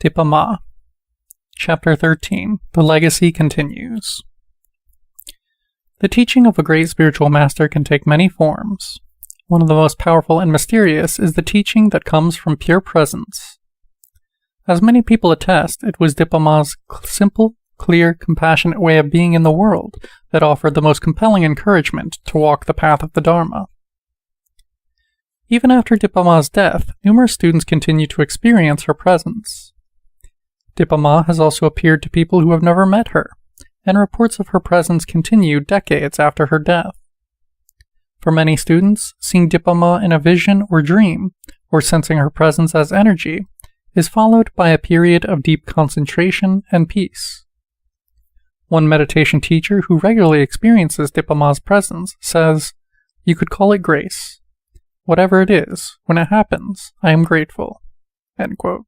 Dipa Ma. Chapter 13. The Legacy Continues. The teaching of a great spiritual master can take many forms. One of the most powerful and mysterious is the teaching that comes from pure presence. As many people attest, it was Dipa Ma's simple, clear, compassionate way of being in the world that offered the most compelling encouragement to walk the path of the Dharma. Even after Dipa Ma's death, numerous students continue to experience her presence. Dipa Ma has also appeared to people who have never met her, and reports of her presence continue decades after her death. For many students, seeing Dipa Ma in a vision or dream, or sensing her presence as energy, is followed by a period of deep concentration and peace. One meditation teacher who regularly experiences Dipa Ma's presence says, "You could call it grace. Whatever it is, when it happens, I am grateful." End quote.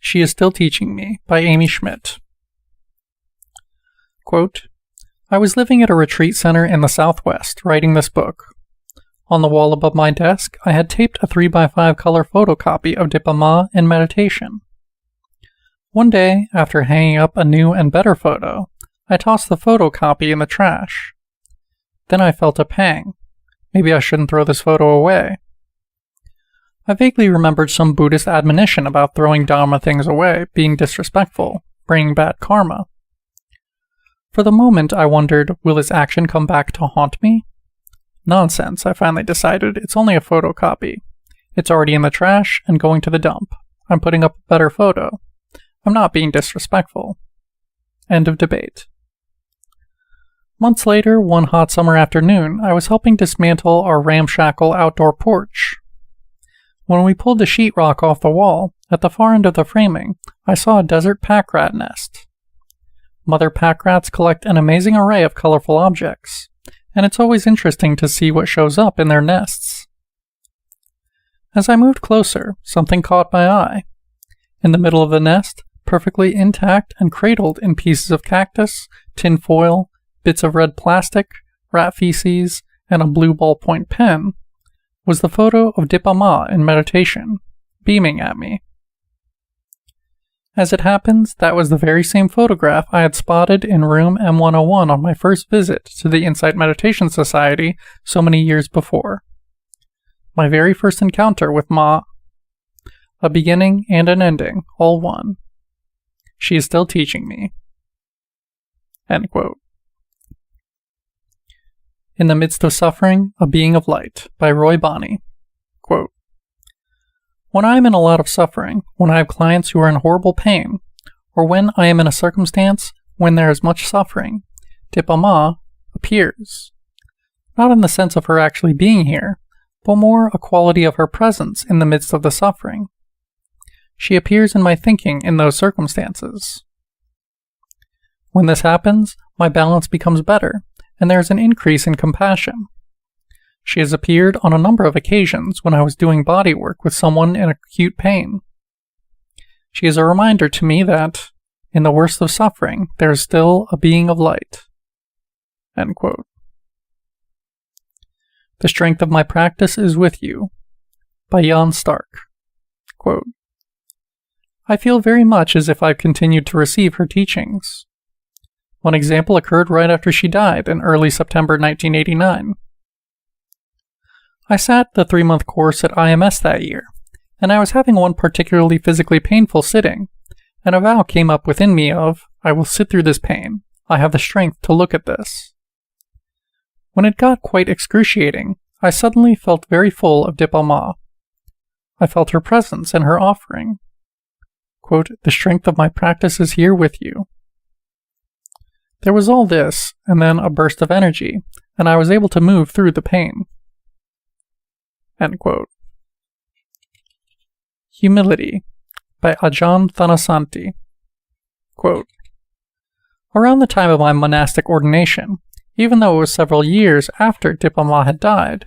She is Still Teaching Me by Amy Schmidt. Quote, I was living at a retreat center in the Southwest, writing this book. On the wall above my desk, I had taped a 3x5 color photocopy of Dipa Ma in meditation. One day, after hanging up a new and better photo, I tossed the photocopy in the trash. Then I felt a pang. Maybe I shouldn't throw this photo away. I vaguely remembered some Buddhist admonition about throwing Dharma things away, being disrespectful, bringing bad karma. For the moment, I wondered, will this action come back to haunt me? Nonsense, I finally decided. It's only a photocopy. It's already in the trash and going to the dump. I'm putting up a better photo. I'm not being disrespectful. End of debate. Months later, one hot summer afternoon, I was helping dismantle our ramshackle outdoor porch. When we pulled the sheetrock off the wall, at the far end of the framing, I saw a desert pack rat nest. Mother pack rats collect an amazing array of colorful objects, and it's always interesting to see what shows up in their nests. As I moved closer, something caught my eye. In the middle of the nest, perfectly intact and cradled in pieces of cactus, tin foil, bits of red plastic, rat feces, and a blue ballpoint pen, was the photo of Dipa Ma in meditation, beaming at me. As it happens, that was the very same photograph I had spotted in room M101 on my first visit to the Insight Meditation Society so many years before. My very first encounter with Ma. A beginning and an ending, all one. She is still teaching me. End quote. In the Midst of Suffering, A Being of Light by Roy Bonney. Quote, when I am in a lot of suffering, when I have clients who are in horrible pain, or when I am in a circumstance when there is much suffering, Dipa Ma appears. Not in the sense of her actually being here, but more a quality of her presence in the midst of the suffering. She appears in my thinking in those circumstances. When this happens, my balance becomes better, and there is an increase in compassion. She has appeared on a number of occasions when I was doing body work with someone in acute pain. She is a reminder to me that, in the worst of suffering, there is still a being of light. End quote. The Strength of My Practice is With You by Jan Stark. Quote, I feel very much as if I've continued to receive her teachings. One example occurred right after she died in early September 1989. I sat the 3-month course at IMS that year, and I was having one particularly physically painful sitting, and a vow came up within me of, I will sit through this pain. I have the strength to look at this. When it got quite excruciating, I suddenly felt very full of Dipa Ma. I felt her presence and her offering. Quote, the strength of my practice is here with you. There was all this, and then a burst of energy, and I was able to move through the pain. End quote. Humility by Ajahn Thanasanti. Quote, around the time of my monastic ordination, even though it was several years after Dipa Ma had died,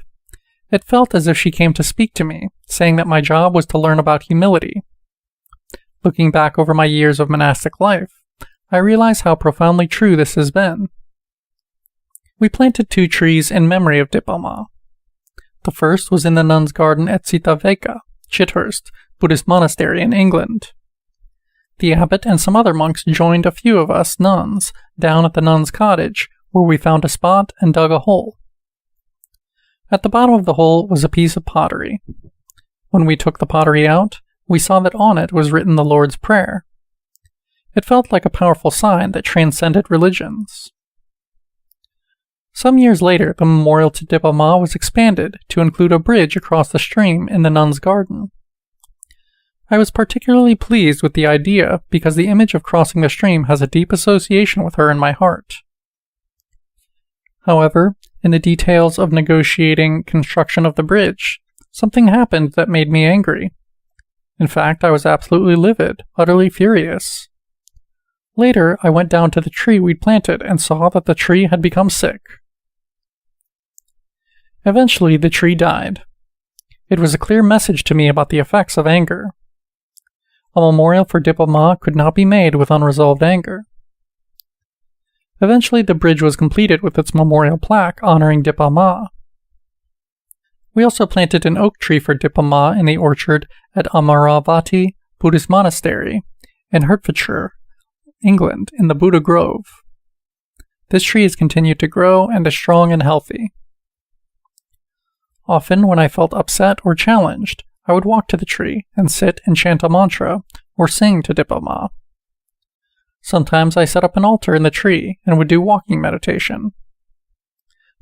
it felt as if she came to speak to me, saying that my job was to learn about humility. Looking back over my years of monastic life, I realize how profoundly true this has been. We planted 2 trees in memory of Dipa Ma. The first was in the nuns' garden at Sitaveka, Chithurst, Buddhist monastery in England. The abbot and some other monks joined a few of us nuns down at the nuns' cottage, where we found a spot and dug a hole. At the bottom of the hole was a piece of pottery. When we took the pottery out, we saw that on it was written the Lord's Prayer. It felt like a powerful sign that transcended religions. Some years later, the memorial to Dipa Ma was expanded to include a bridge across the stream in the nuns' garden. I was particularly pleased with the idea because the image of crossing the stream has a deep association with her in my heart. However, in the details of negotiating construction of the bridge, something happened that made me angry. In fact, I was absolutely livid, utterly furious. Later, I went down to the tree we'd planted and saw that the tree had become sick. Eventually, the tree died. It was a clear message to me about the effects of anger. A memorial for Dipa Ma could not be made with unresolved anger. Eventually, the bridge was completed with its memorial plaque honoring Dipa Ma. We also planted an oak tree for Dipa Ma in the orchard at Amaravati Buddhist Monastery in Hertfordshire, England, in the Buddha Grove. This tree has continued to grow and is strong and healthy. Often, when I felt upset or challenged, I would walk to the tree and sit and chant a mantra or sing to Dipa Ma. Sometimes I set up an altar in the tree and would do walking meditation.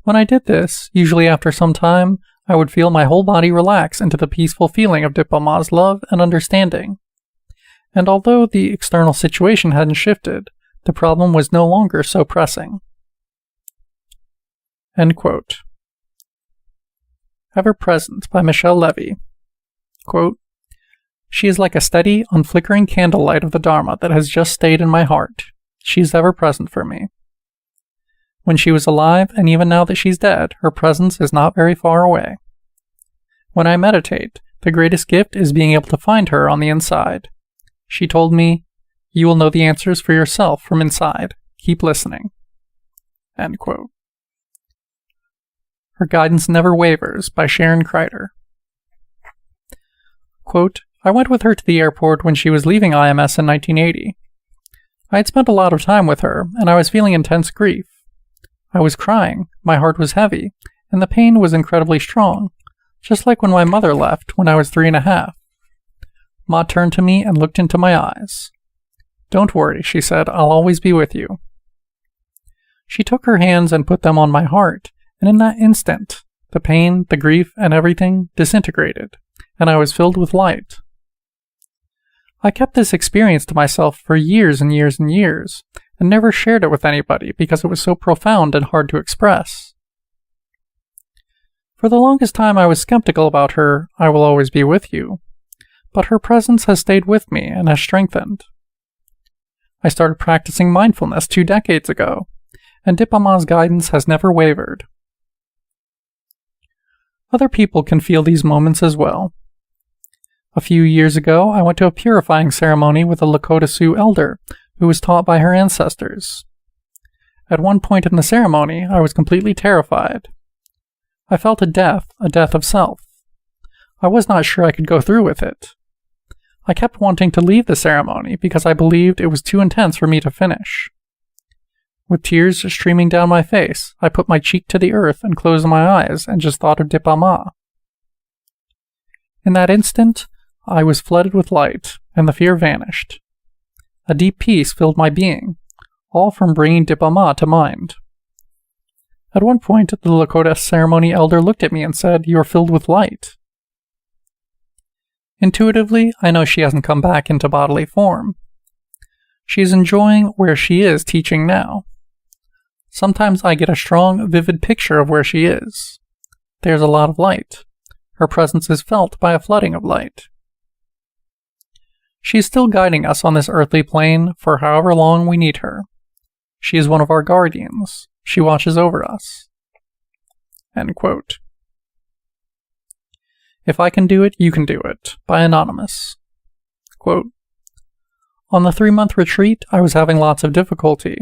When I did this, usually after some time, I would feel my whole body relax into the peaceful feeling of Dipa Ma's love and understanding. And although the external situation hadn't shifted, the problem was no longer so pressing. End quote. Ever Present by Michelle Levy. Quote, "She is like a steady, unflickering candlelight of the Dharma that has just stayed in my heart. She is ever present for me. When she was alive, and even now that she's dead, her presence is not very far away. When I meditate, the greatest gift is being able to find her on the inside. She told me, 'You will know the answers for yourself from inside. Keep listening.'" End quote. Her Guidance Never Wavers by Sharon Kreider. Quote, "I went with her to the airport when she was leaving IMS in 1980. I had spent a lot of time with her, and I was feeling intense grief. I was crying, my heart was heavy, and the pain was incredibly strong, just like when my mother left when I was 3.5. Ma turned to me and looked into my eyes. 'Don't worry,' she said, 'I'll always be with you.' She took her hands and put them on my heart, and in that instant, the pain, the grief, and everything disintegrated, and I was filled with light. I kept this experience to myself for years and years and years, and never shared it with anybody because it was so profound and hard to express. For the longest time I was skeptical about her 'I will always be with you,' but her presence has stayed with me and has strengthened. I started practicing mindfulness 2 decades ago, and Dipa Ma's guidance has never wavered. Other people can feel these moments as well. A few years ago, I went to a purifying ceremony with a Lakota Sioux elder who was taught by her ancestors. At one point in the ceremony, I was completely terrified. I felt a death of self. I was not sure I could go through with it. I kept wanting to leave the ceremony because I believed it was too intense for me to finish. With tears streaming down my face, I put my cheek to the earth and closed my eyes and just thought of Dipa Ma. In that instant, I was flooded with light, and the fear vanished. A deep peace filled my being, all from bringing Dipa Ma to mind. At one point, the Lakota ceremony elder looked at me and said, "You are filled with light." Intuitively, I know she hasn't come back into bodily form. She is enjoying where she is teaching now. Sometimes I get a strong, vivid picture of where she is. There's a lot of light. Her presence is felt by a flooding of light. She is still guiding us on this earthly plane for however long we need her. She is one of our guardians. She watches over us. End quote. If I Can Do It, You Can Do It, by Anonymous. Quote, "On the 3-month retreat, I was having lots of difficulty.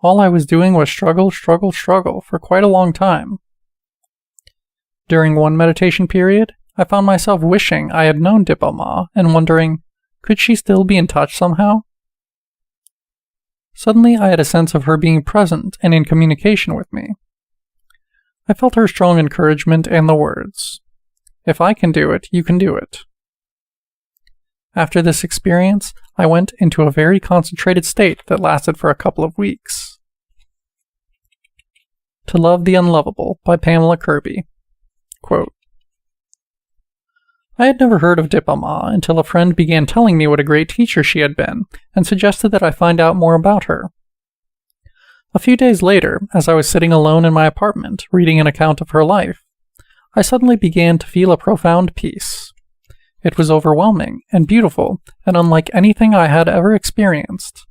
All I was doing was struggle for quite a long time. During one meditation period, I found myself wishing I had known Dipa Ma and wondering, could she still be in touch somehow? Suddenly I had a sense of her being present and in communication with me. I felt her strong encouragement and the words, "If I can do it, you can do it." After this experience, I went into a very concentrated state that lasted for a couple of weeks. To Love the Unlovable by Pamela Kirby. Quote, I had never heard of Dipa Ma until a friend began telling me what a great teacher she had been and suggested that I find out more about her. A few days later, as I was sitting alone in my apartment reading an account of her life, I suddenly began to feel a profound peace. It was overwhelming and beautiful and unlike anything I had ever experienced.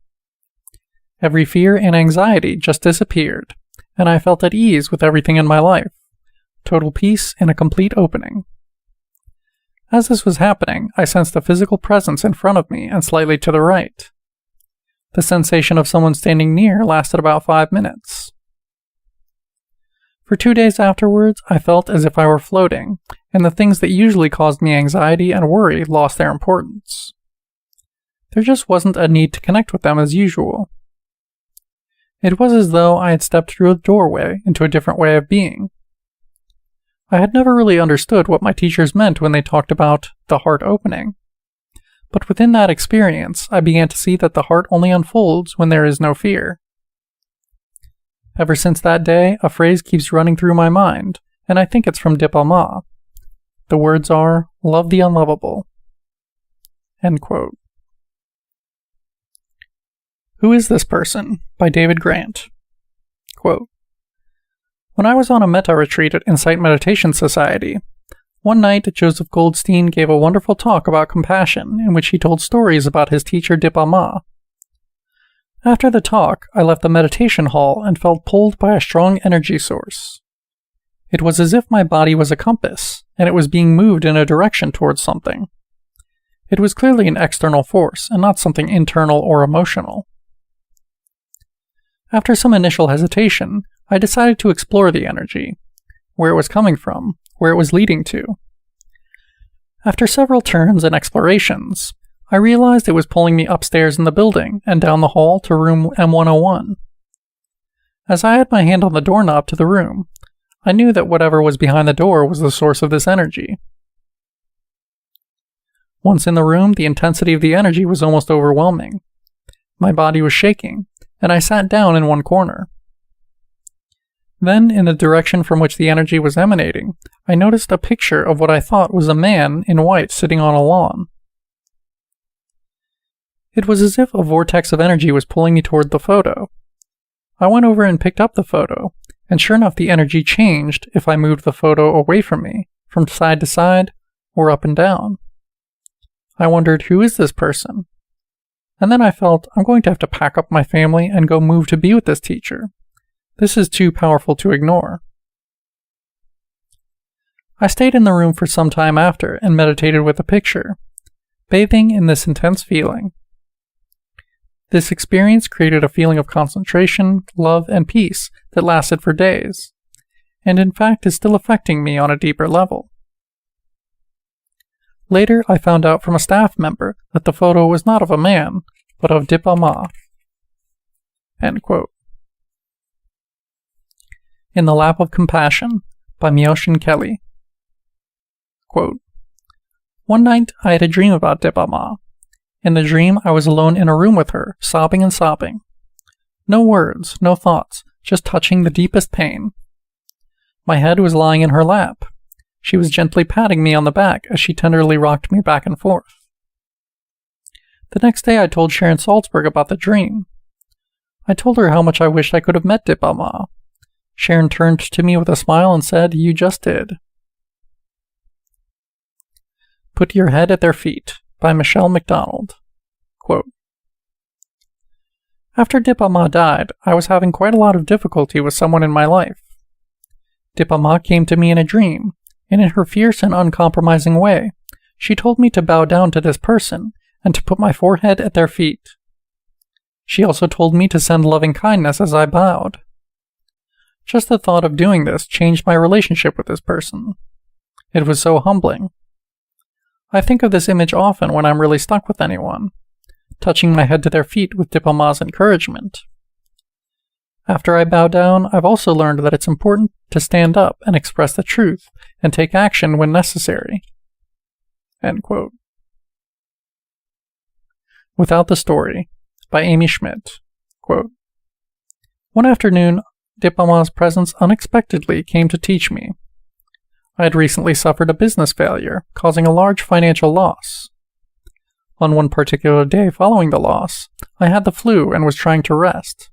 Every fear and anxiety just disappeared, and I felt at ease with everything in my life, total peace and a complete opening. As this was happening, I sensed a physical presence in front of me and slightly to the right. The sensation of someone standing near lasted about 5 minutes. For 2 days afterwards, I felt as if I were floating, and the things that usually caused me anxiety and worry lost their importance. There just wasn't a need to connect with them as usual. It was as though I had stepped through a doorway into a different way of being. I had never really understood what my teachers meant when they talked about the heart opening. But within that experience, I began to see that the heart only unfolds when there is no fear. Ever since that day, a phrase keeps running through my mind, and I think it's from Dipa Ma. The words are, "Love the unlovable." End quote. Who is This Person? By David Grant. Quote, When I was on a metta retreat at Insight Meditation Society, one night Joseph Goldstein gave a wonderful talk about compassion in which he told stories about his teacher Dipa Ma. After the talk, I left the meditation hall and felt pulled by a strong energy source. It was as if my body was a compass, and it was being moved in a direction towards something. It was clearly an external force, and not something internal or emotional. After some initial hesitation, I decided to explore the energy, where it was coming from, where it was leading to. After several turns and explorations, I realized it was pulling me upstairs in the building and down the hall to room M101. As I had my hand on the doorknob to the room, I knew that whatever was behind the door was the source of this energy. Once in the room, the intensity of the energy was almost overwhelming. My body was shaking, and I sat down in one corner. Then, in the direction from which the energy was emanating, I noticed a picture of what I thought was a man in white sitting on a lawn. It was as if a vortex of energy was pulling me toward the photo. I went over and picked up the photo, and sure enough the energy changed if I moved the photo away from me, from side to side, or up and down. I wondered, who is this person? And then I felt, I'm going to have to pack up my family and go move to be with this teacher. This is too powerful to ignore. I stayed in the room for some time after and meditated with the picture, bathing in this intense feeling. This experience created a feeling of concentration, love, and peace that lasted for days, and in fact is still affecting me on a deeper level. Later, I found out from a staff member that the photo was not of a man, but of Dipa Ma. End quote. In the Lap of Compassion by Myoshin Kelly. Quote, One night, I had a dream about Dipa Ma. In the dream, I was alone in a room with her, sobbing and sobbing. No words, no thoughts, just touching the deepest pain. My head was lying in her lap. She was gently patting me on the back as she tenderly rocked me back and forth. The next day I told Sharon Salzberg about the dream. I told her how much I wished I could have met Dipa Ma. Sharon turned to me with a smile and said, "You just did." Put Your Head at Their Feet by Michelle McDonald. Quote, After Dipa Ma died, I was having quite a lot of difficulty with someone in my life. Dipa Ma came to me in a dream, and in her fierce and uncompromising way, she told me to bow down to this person and to put my forehead at their feet. She also told me to send loving kindness as I bowed. Just the thought of doing this changed my relationship with this person. It was so humbling. I think of this image often when I'm really stuck with anyone, touching my head to their feet with Dipa Ma's encouragement. After I bow down, I've also learned that it's important to stand up and express the truth and take action when necessary. End quote. Without the Story, by Amy Schmidt. Quote, one afternoon, Dipa Ma's presence unexpectedly came to teach me. I had recently suffered a business failure, causing a large financial loss. On one particular day following the loss, I had the flu and was trying to rest,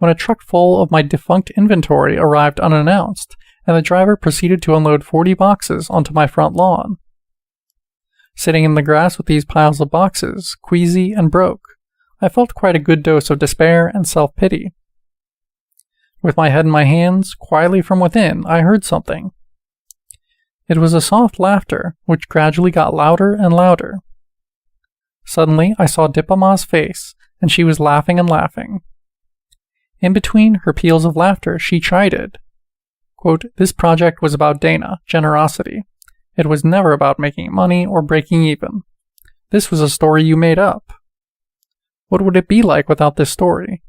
when a truck full of my defunct inventory arrived unannounced, and the driver proceeded to unload 40 boxes onto my front lawn. Sitting in the grass with these piles of boxes, queasy and broke, I felt quite a good dose of despair and self-pity. With my head in my hands, quietly from within, I heard something. It was a soft laughter, which gradually got louder and louder. Suddenly, I saw Dipa Ma's face, and she was laughing and laughing. In between her peals of laughter, she chided. Quote, this project was about Dana, generosity. It was never about making money or breaking even. This was a story you made up. What would it be like without this story?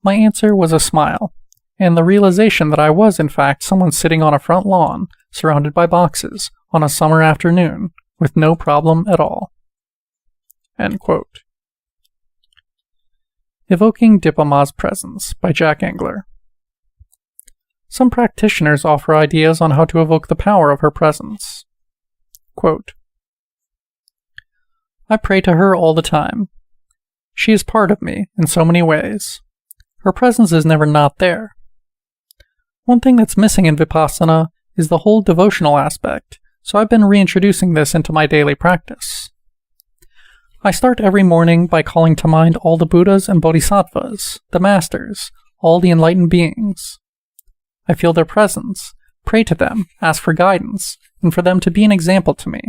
My answer was a smile, and the realization that I was in fact someone sitting on a front lawn, surrounded by boxes, on a summer afternoon, with no problem at all. End quote. Evoking Dipa Ma's Presence, by Jack Engler. Some practitioners offer ideas on how to evoke the power of her presence. Quote, I pray to her all the time. She is part of me in so many ways. Her presence is never not there. One thing that's missing in Vipassana is the whole devotional aspect, so I've been reintroducing this into my daily practice. I start every morning by calling to mind all the Buddhas and Bodhisattvas, the Masters, all the enlightened beings. I feel their presence, pray to them, ask for guidance, and for them to be an example to me.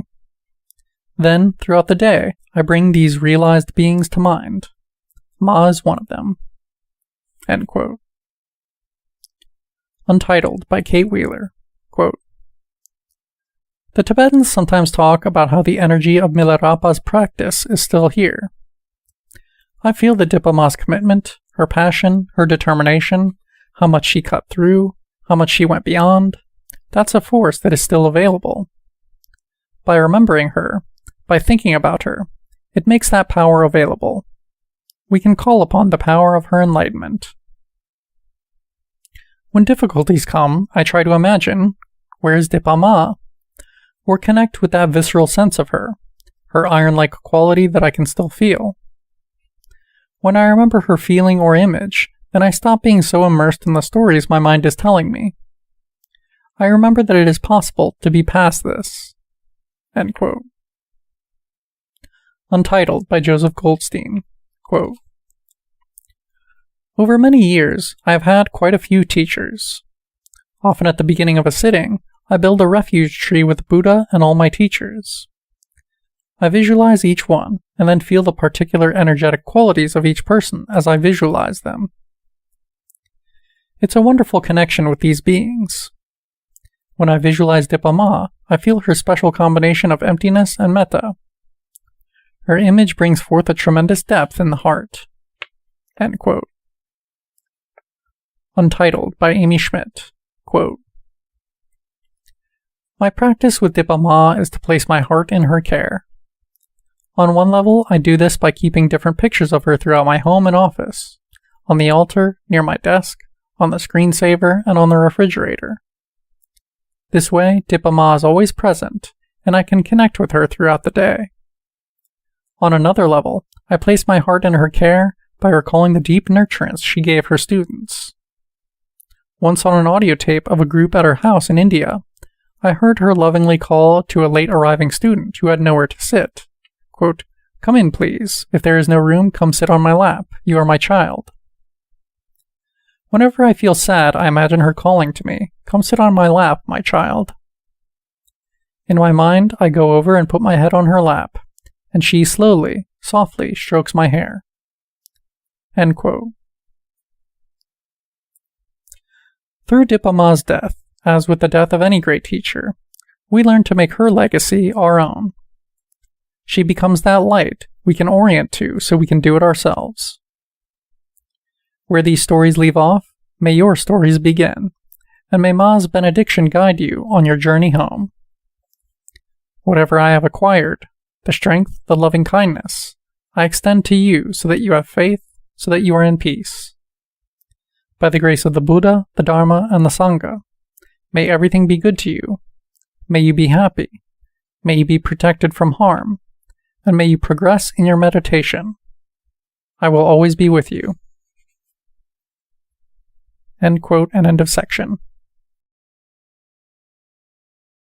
Then, throughout the day, I bring these realized beings to mind. Ma is one of them. End quote. Untitled, by Kate Wheeler. Quote, the Tibetans sometimes talk about how the energy of Milarepa's practice is still here. I feel the Dipa Ma's commitment, her passion, her determination, how much she cut through, how much she went beyond. That's a force that is still available. By remembering her, by thinking about her, it makes that power available. We can call upon the power of her enlightenment. When difficulties come, I try to imagine, where is Dipa Ma? Or connect with that visceral sense of her iron-like quality that I can still feel. When I remember her feeling or image, then I stop being so immersed in the stories my mind is telling me. I remember that it is possible to be past this. End quote. Untitled, by Joseph Goldstein. Quote, over many years, I have had quite a few teachers. Often at the beginning of a sitting, I build a refuge tree with Buddha and all my teachers. I visualize each one, and then feel the particular energetic qualities of each person as I visualize them. It's a wonderful connection with these beings. When I visualize Dipa Ma, I feel her special combination of emptiness and metta. Her image brings forth a tremendous depth in the heart. End quote. Untitled, by Amy Schmidt. Quote, my practice with Dipa Ma is to place my heart in her care. On one level, I do this by keeping different pictures of her throughout my home and office, on the altar, near my desk, on the screensaver, and on the refrigerator. This way, Dipa Ma is always present, and I can connect with her throughout the day. On another level, I place my heart in her care by recalling the deep nurturance she gave her students. Once on an audio tape of a group at her house in India, I heard her lovingly call to a late arriving student who had nowhere to sit. Quote, come in, please. If there is no room, come sit on my lap. You are my child. Whenever I feel sad, I imagine her calling to me, come sit on my lap, my child. In my mind, I go over and put my head on her lap, and she slowly, softly strokes my hair. End quote. Through Dipa Ma's death, as with the death of any great teacher, we learn to make her legacy our own. She becomes that light we can orient to so we can do it ourselves. Where these stories leave off, may your stories begin, and may Ma's benediction guide you on your journey home. Whatever I have acquired, the strength, the loving kindness, I extend to you so that you have faith, so that you are in peace. By the grace of the Buddha, the Dharma, and the Sangha, may everything be good to you. May you be happy. May you be protected from harm. And may you progress in your meditation. I will always be with you. End quote and end of section.